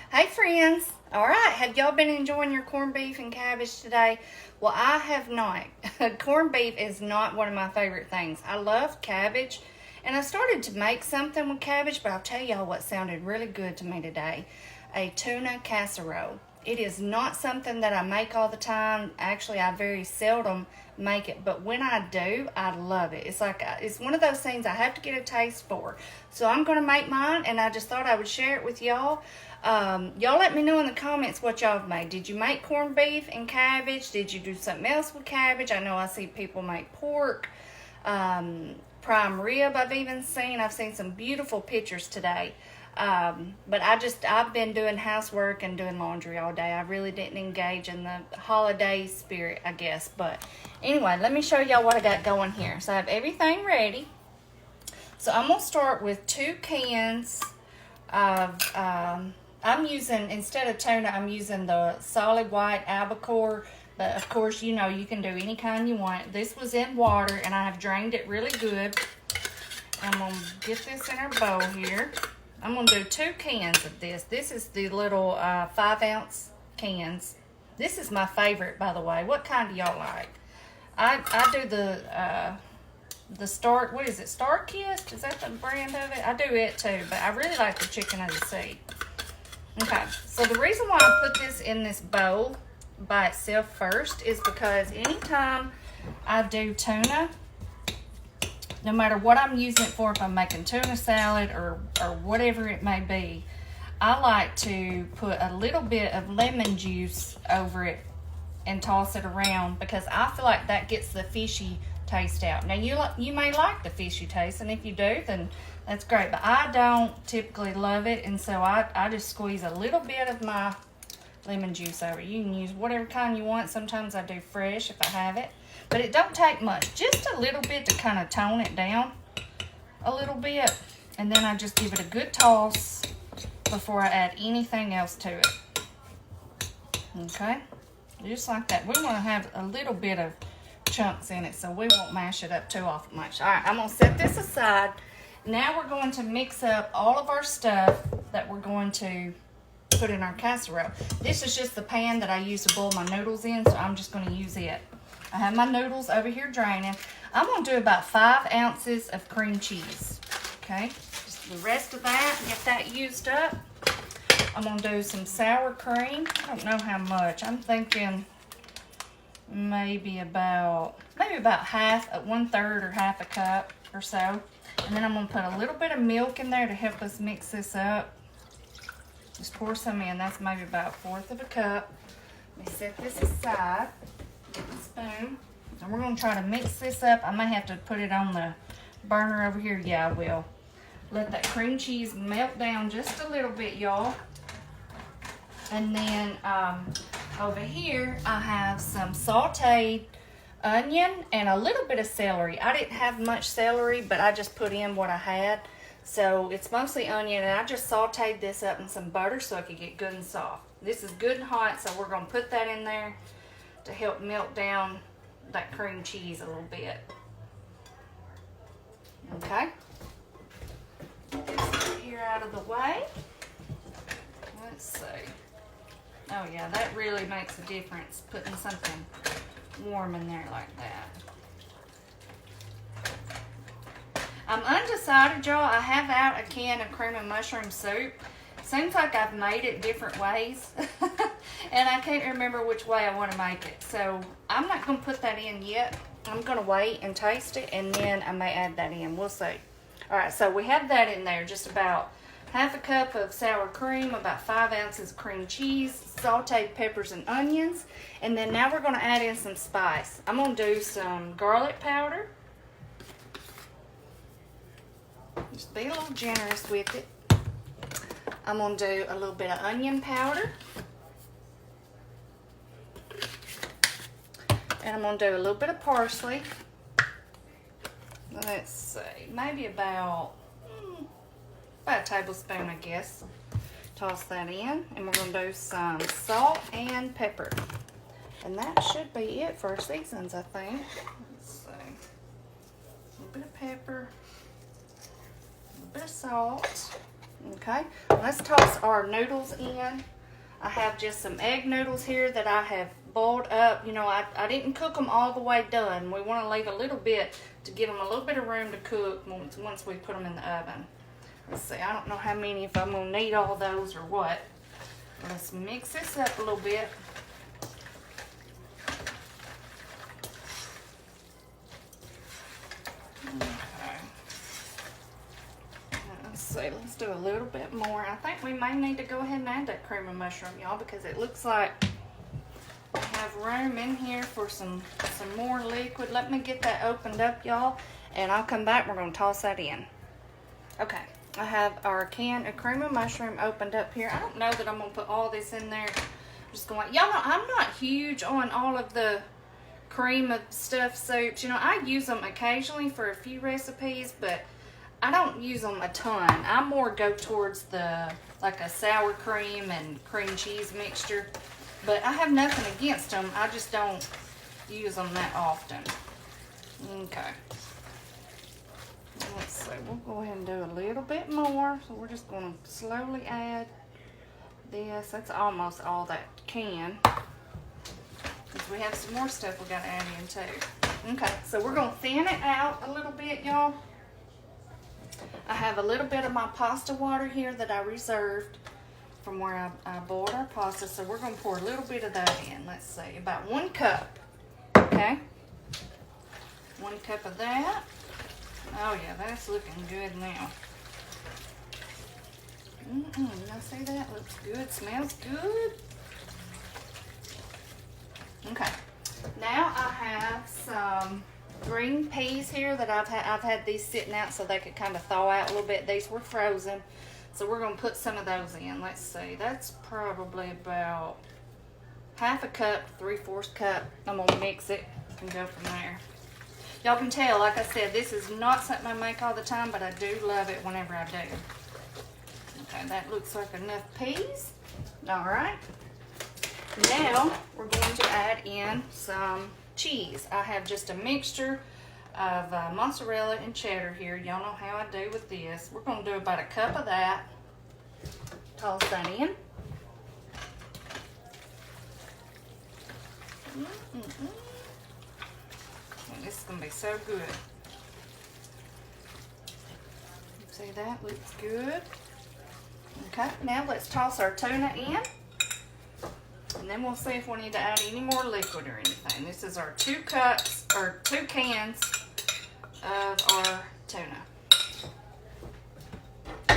Hey friends! Alright, have y'all been enjoying your corned beef and cabbage today? Well, I have not. Corned beef is not one of my favorite things. I love cabbage, and I started to make something with cabbage, but I'll tell y'all what sounded really good to me today. A tuna casserole. It is not something that I make all the time. Actually, I very seldom make it, but when I do, I love it. It's like it's one of those things I have to get a taste for. So I'm going to make mine, and I just thought I would share it with y'all. Y'all let me know in the comments what y'all have made. Did you make corned beef and cabbage? Did you do something else with cabbage? I know I see people make pork, prime rib I've even seen. I've seen some beautiful pictures today. But I've been doing housework and doing laundry all day. I really didn't engage in the holiday spirit, I guess. But anyway, let me show y'all what I got going here. So I have everything ready. So I'm going to start with 2 cans of, I'm using, instead of tuna, I'm using the solid white albacore. But of course, you know, you can do any kind you want. This was in water and I have drained it really good. I'm going to get this in our bowl here. I'm going to do 2 cans of this. This is the little 5-ounce cans. This is my favorite, by the way. What kind do y'all like? I do the Star, what is it, Star Kissed? Is that the brand of it? I do it too, but I really like the chicken of the sea. Okay, so the reason why I put this in this bowl by itself first is because anytime I do tuna, no matter what I'm using it for, if I'm making tuna salad or whatever it may be, I like to put a little bit of lemon juice over it and toss it around because I feel like that gets the fishy taste out. Now, you may like the fishy taste, and if you do, then that's great. But I don't typically love it, and so I just squeeze a little bit of my lemon juice over. You can use whatever kind you want. Sometimes I do fresh if I have it. But it don't take much, just a little bit to kind of tone it down a little bit. And then I just give it a good toss before I add anything else to it. Okay, just like that. We want to have a little bit of chunks in it so we won't mash it up too awful much. All right, I'm going to set this aside. Now we're going to mix up all of our stuff that we're going to put in our casserole. This is just the pan that I use to boil my noodles in, so I'm just going to use it. I have my noodles over here draining. I'm going to do about 5 ounces of cream cheese. Okay, just the rest of that, get that used up. I'm going to do some sour cream. I don't know how much. I'm thinking maybe about half, 1/3 or half a cup or so. And then I'm going to put a little bit of milk in there to help us mix this up. Just pour some in. That's maybe about 1/4 of a cup. Let me set this aside. Get the spoon. And we're going to try to mix this up. I may have to put it on the burner over here. Yeah, I will. Let that cream cheese melt down just a little bit, y'all. And then over here, I have some sauteed onion and a little bit of celery. I didn't have much celery, but I just put in what I had. So it's mostly onion, and I just sauteed this up in some butter so it could get good and soft. This is good and hot, so we're going to put that in there to help melt down that cream cheese a little bit. Okay. Get this here out of the way. Let's see. Oh yeah, that really makes a difference, putting something warm in there like that. I'm undecided, y'all. I have out a can of cream and mushroom soup. Seems like I've made it different ways. And I can't remember which way I want to make it. So I'm not going to put that in yet. I'm going to wait and taste it, and then I may add that in. We'll see. All right, so we have that in there. Just about half a cup of sour cream, about 5 ounces of cream cheese, sauteed peppers and onions. And then now we're going to add in some spice. I'm going to do some garlic powder. Just be a little generous with it. I'm going to do a little bit of onion powder. And I'm going to do a little bit of parsley. Let's see, maybe about a tablespoon, I guess. Toss that in. And we're going to do some salt and pepper. And that should be it for our seasons, I think. Let's see. A little bit of pepper. A little bit of salt. Okay, let's toss our noodles in. I have just some egg noodles here that I have boiled up. You know, I didn't cook them all the way done. We want to leave a little bit to give them a little bit of room to cook once we put them in the oven. Let's see, I don't know how many, if I'm going to need all those or what. Let's mix this up a little bit. Okay. Let's see, let's do a little bit more. I think we may need to go ahead and add that cream of mushroom, y'all, because it looks like we have room in here for some more liquid. Let me get that opened up, y'all, and I'll come back. We're going to toss that in. Okay, I have our can of cream of mushroom opened up here. I don't know that I'm going to put all this in there. I'm just going, y'all know, I'm not huge on all of the cream of stuffed soups. You know, I use them occasionally for a few recipes, but I don't use them a ton. I more go towards the, like a sour cream and cream cheese mixture. But I have nothing against them. I just don't use them that often. Okay. Let's see. We'll go ahead and do a little bit more. So we're just going to slowly add this. That's almost all that can. Because we have some more stuff we got to add in too. Okay. So we're going to thin it out a little bit, y'all. I have a little bit of my pasta water here that I reserved from where I boiled our pasta. So we're going to pour a little bit of that in. Let's see, about 1 cup. Okay, 1 cup of that. Oh yeah, that's looking good now. Y'all see that? Looks good, smells good. Okay, now I have some green peas here that I've had these sitting out so they could kind of thaw out a little bit. These were frozen. So we're going to put some of those in. Let's see. That's probably about 1/2 cup, 3/4 cup. I'm going to mix it and go from there. Y'all can tell, like I said, this is not something I make all the time, but I do love it whenever I do. Okay, that looks like enough peas. All right. Now we're going to add in some cheese. I have just a mixture of mozzarella and cheddar here. Y'all know how I do with this. We're going to do about 1 cup of that. Toss that in. And this is going to be so good. See, that looks good. Okay, now let's toss our tuna in. And then we'll see if we need to add any more liquid or anything. This is our 2 cups, or 2 cans of our tuna. Oh,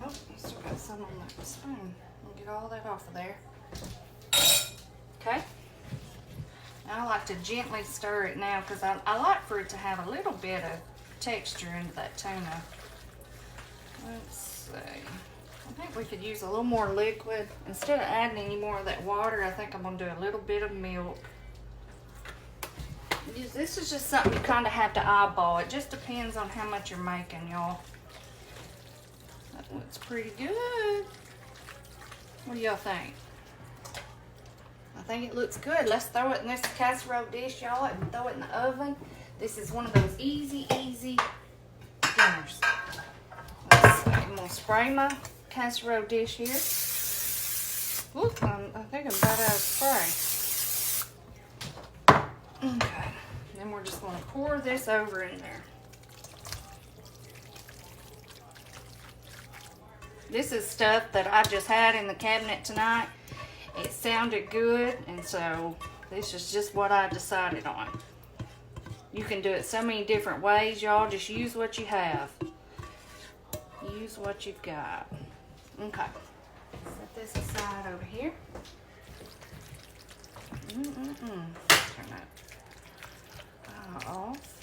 I still got some on that spoon. I'll get all that off of there. Okay. Now I like to gently stir it now because I like for it to have a little bit of texture into that tuna. Let's see. I think we could use a little more liquid. Instead of adding any more of that water, I think I'm going to do a little bit of milk. This is just something you kind of have to eyeball. It just depends on how much you're making, y'all. That looks pretty good. What do y'all think? I think it looks good. Let's throw it in this casserole dish, y'all, and throw it in the oven. This is one of those easy dinners. Let's see. I'm going to spray my casserole dish here. Look, I think I'm about out of spray. Okay. Then we're just going to pour this over in there. This is stuff that I just had in the cabinet tonight. It sounded good, and so this is just what I decided on. You can do it so many different ways, y'all. Just use what you have. Use what you've got. Okay. Set this aside over here. Turn that off.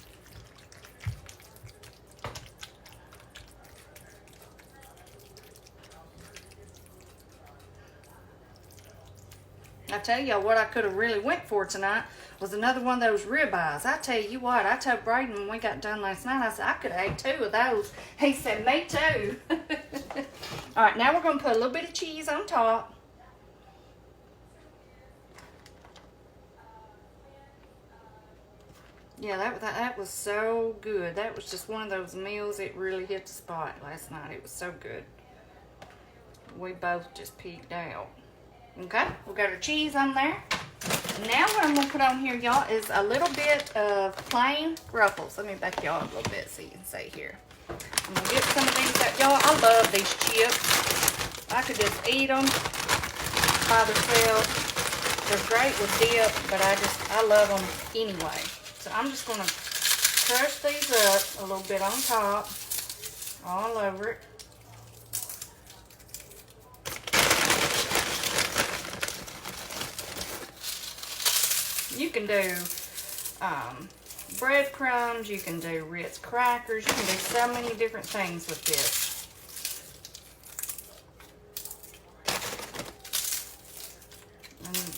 I tell y'all what I could have really went for tonight was another one of those ribeyes. I tell you what, I told Braden when we got done last night, I said, I could have ate 2 of those. He said, me too. All right, now we're going to put a little bit of cheese on top. Yeah, that was so good. That was just one of those meals. It really hit the spot last night. It was so good. we both just peeked out. Okay, we got our cheese on there. Now what I'm gonna put on here, y'all, is a little bit of plain Ruffles. Let me back y'all up a little bit so you can see here. I'm gonna get some of these out. Y'all, I love these chips. I could just eat them by themselves. They're great with dip, but I love them anyway. So I'm just gonna crush these up a little bit on top, all over it. You can do breadcrumbs, you can do Ritz crackers, you can do so many different things with this.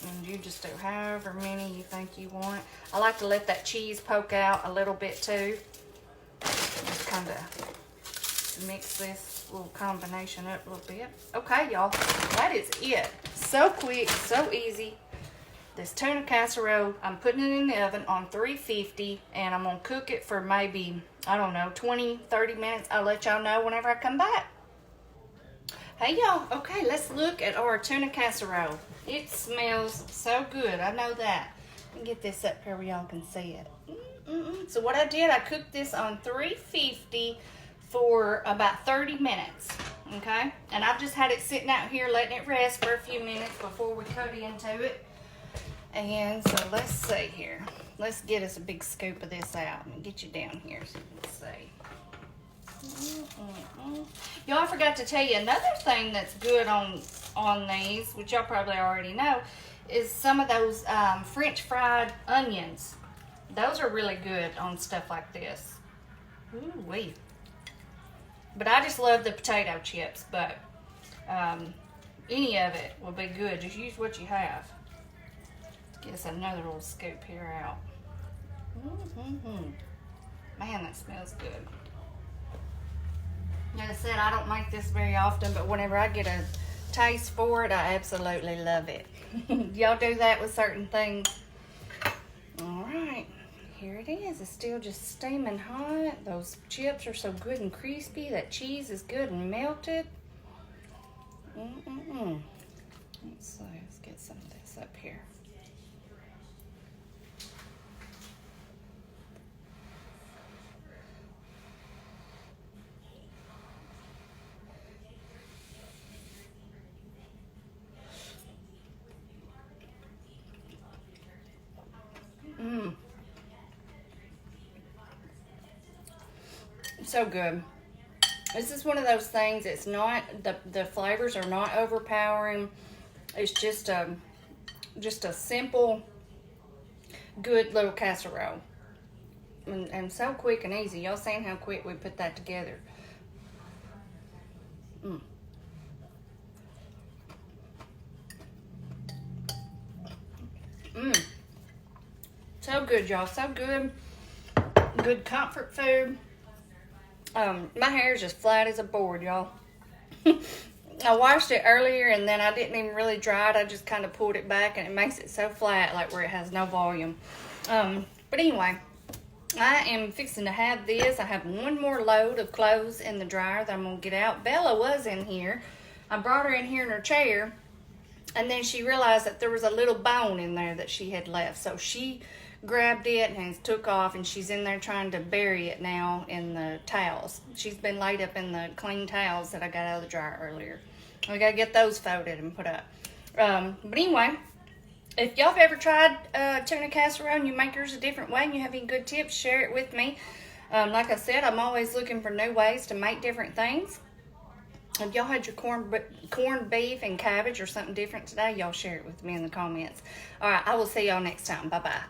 And you just do however many you think you want. I like to let that cheese poke out a little bit too. Just kind of mix this little combination up a little bit. Okay, y'all, that is it. So quick, so easy. This tuna casserole, I'm putting it in the oven on 350, and I'm going to cook it for maybe, I don't know, 20, 30 minutes. I'll let y'all know whenever I come back. Hey, y'all. Okay, let's look at our tuna casserole. It smells so good. I know that. Let me get this up here where y'all can see it. So what I did, I cooked this on 350 for about 30 minutes. Okay? And I've just had it sitting out here letting it rest for a few minutes before we cut into it. And so let's see here. Let's get us a big scoop of this out and get you down here so you can see. Y'all, I forgot to tell you another thing that's good on these, which y'all probably already know, is some of those French fried onions. Those are really good on stuff like this. Ooh-wee. But I just love the potato chips, but any of it will be good. Just use what you have. Get us another little scoop here out. Man, that smells good. Like I said, I don't make this very often, but whenever I get a taste for it, I absolutely love it. Y'all do that with certain things. All right, here it is. It's still just steaming hot. Those chips are so good and crispy. That cheese is good and melted. Let's see, let's get some of this up here. So good. This is one of those things, it's not, the flavors are not overpowering. It's just a simple, good little casserole. And so quick and easy. Y'all seen how quick we put that together. So good, y'all. So good. Good comfort food. My hair is just flat as a board, y'all. I washed it earlier and then I didn't even really dry it. I just kind of pulled it back and it makes it so flat, like where it has no volume. But anyway, I am fixing to have this. I have one more load of clothes in the dryer that I'm going to get out. Bella was in here. I brought her in here in her chair, and then she realized that there was a little bone in there that she had left. So she grabbed it and took off, and she's in there trying to bury it now in the towels. She's been laid up in the clean towels that I got out of the dryer earlier. We got to get those folded and put up. But anyway, if y'all have ever tried tuna casserole and you make yours a different way and you have any good tips, share it with me. Like I said, I'm always looking for new ways to make different things. If y'all had your corned beef and cabbage or something different today, y'all share it with me in the comments. All right, I will see y'all next time. Bye-bye.